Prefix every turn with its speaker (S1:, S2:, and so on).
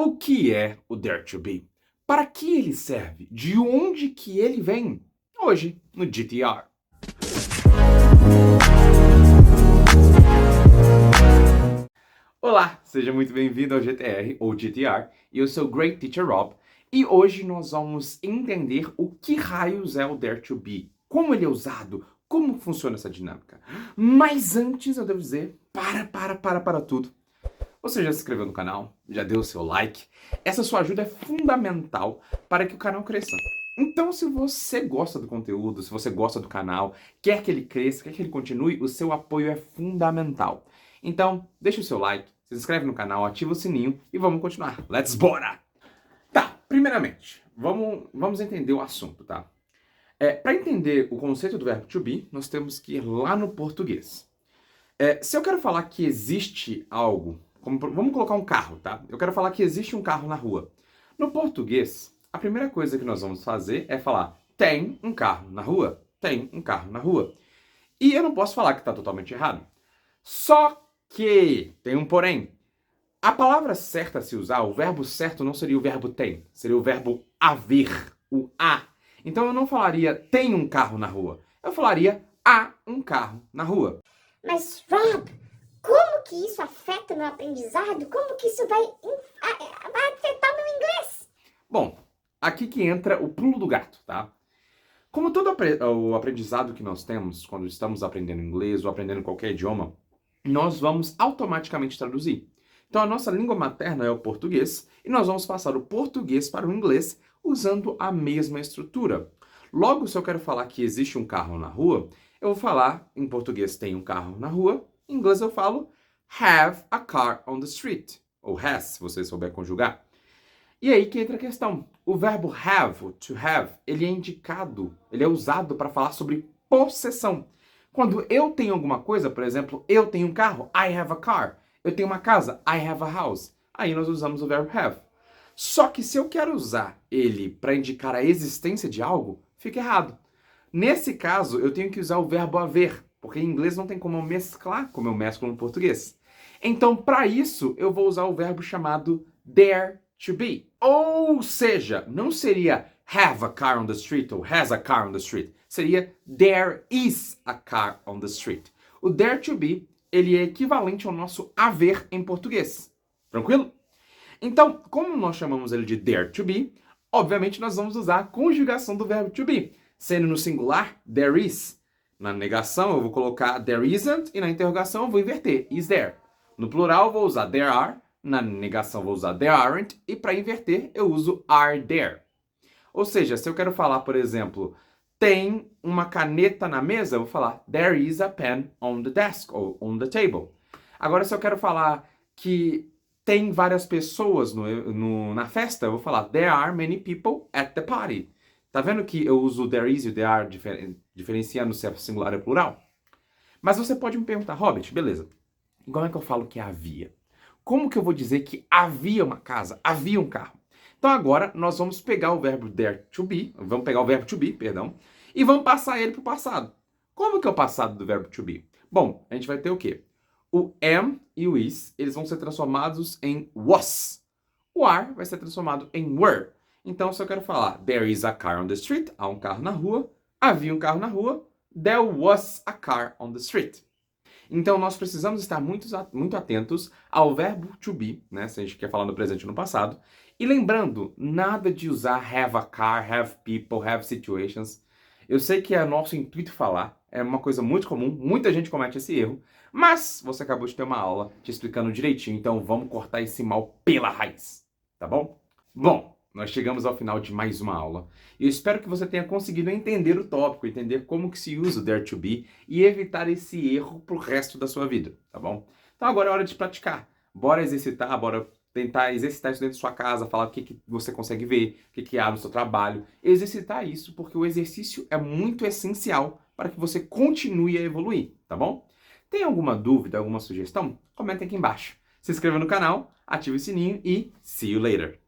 S1: O que é o Dare to Be? Para que ele serve? De onde que ele vem? Hoje, no GTR. Olá, seja muito bem-vindo ao GTR, ou GTR, e eu sou o Great Teacher Rob, e hoje nós vamos entender o que raios é o Dare to Be, como ele é usado, como funciona essa dinâmica. Mas antes eu devo dizer, para tudo. Você já se inscreveu no canal? Já deu o seu like? Essa sua ajuda é fundamental para que o canal cresça. Então, se você gosta do conteúdo, se você gosta do canal, quer que ele cresça, quer que ele continue, o seu apoio é fundamental. Então, deixa o seu like, se inscreve no canal, ativa o sininho e vamos continuar. Let's bora! Tá, primeiramente, vamos entender o assunto, tá? Para entender o conceito do verbo to be, nós temos que ir lá no português. Se eu quero falar que existe algo, vamos colocar um carro, tá? Eu quero falar que existe um carro na rua. No português, a primeira coisa que nós vamos fazer é falar tem um carro na rua. Tem um carro na rua. E eu não posso falar que está totalmente errado. Só que tem um porém. A palavra certa a se usar, o verbo certo não seria o verbo tem, seria o verbo haver, o a. Então eu não falaria tem um carro na rua. Eu falaria há um carro na rua.
S2: Mas, Rob, como que isso afeta o meu aprendizado? Como que isso vai afetar o meu inglês?
S1: Bom, aqui que entra o pulo do gato, tá? Como todo o aprendizado que nós temos quando estamos aprendendo inglês ou aprendendo qualquer idioma, nós vamos automaticamente traduzir. Então a nossa língua materna é o português e nós vamos passar o português para o inglês usando a mesma estrutura. Logo, se eu quero falar que existe um carro na rua, eu vou falar, em português tem um carro na rua, em inglês eu falo have a car on the street, ou has, se você souber conjugar. E aí que entra a questão. O verbo have, to have, ele é indicado, ele é usado para falar sobre possessão. Quando eu tenho alguma coisa, por exemplo, eu tenho um carro, I have a car. Eu tenho uma casa, I have a house. Aí nós usamos o verbo have. Só que se eu quero usar ele para indicar a existência de algo, fica errado. Nesse caso, eu tenho que usar o verbo haver, porque em inglês não tem como eu mesclar como eu mesclo no português. Então, para isso, eu vou usar o verbo chamado dare to be. Ou seja, não seria have a car on the street ou has a car on the street. Seria there is a car on the street. O dare to be, ele é equivalente ao nosso haver em português. Tranquilo? Então, como nós chamamos ele de dare to be, obviamente nós vamos usar a conjugação do verbo to be. Sendo no singular, there is. Na negação eu vou colocar there isn't e na interrogação eu vou inverter, is there. No plural eu vou usar there are, na negação eu vou usar there aren't e para inverter eu uso are there. Ou seja, se eu quero falar, por exemplo, tem uma caneta na mesa, eu vou falar there is a pen on the desk ou on the table. Agora, se eu quero falar que tem várias pessoas na festa, eu vou falar there are many people at the party. Tá vendo que eu uso o there is e o there are diferenciando se é singular ou plural? Mas você pode me perguntar, Hobbit, beleza, como é que eu falo que havia? Como que eu vou dizer que havia uma casa, havia um carro? Então agora nós vamos pegar o verbo dare to be, vamos pegar o verbo to be, perdão, e vamos passar ele para o passado. Como que é o passado do verbo to be? Bom, a gente vai ter o quê? O am e o is, eles vão ser transformados em was. O are vai ser transformado em were. Então, se eu quero falar there is a car on the street, há um carro na rua, havia um carro na rua, there was a car on the street. Então, nós precisamos estar muito atentos ao verbo to be, né? Se a gente quer falar no presente ou no passado. E lembrando, nada de usar have a car, have people, have situations. Eu sei que é nosso intuito falar, é uma coisa muito comum, muita gente comete esse erro, mas você acabou de ter uma aula te explicando direitinho, então vamos cortar esse mal pela raiz, tá bom? Bom, nós chegamos ao final de mais uma aula. E eu espero que você tenha conseguido entender o tópico, entender como que se usa o dare to be e evitar esse erro pro resto da sua vida, tá bom? Então agora é hora de praticar. Bora exercitar, bora tentar exercitar isso dentro da sua casa, falar o que você consegue ver, o que há no seu trabalho. Exercitar isso, porque o exercício é muito essencial para que você continue a evoluir, tá bom? Tem alguma dúvida, alguma sugestão? Comenta aqui embaixo. Se inscreva no canal, ative o sininho e see you later!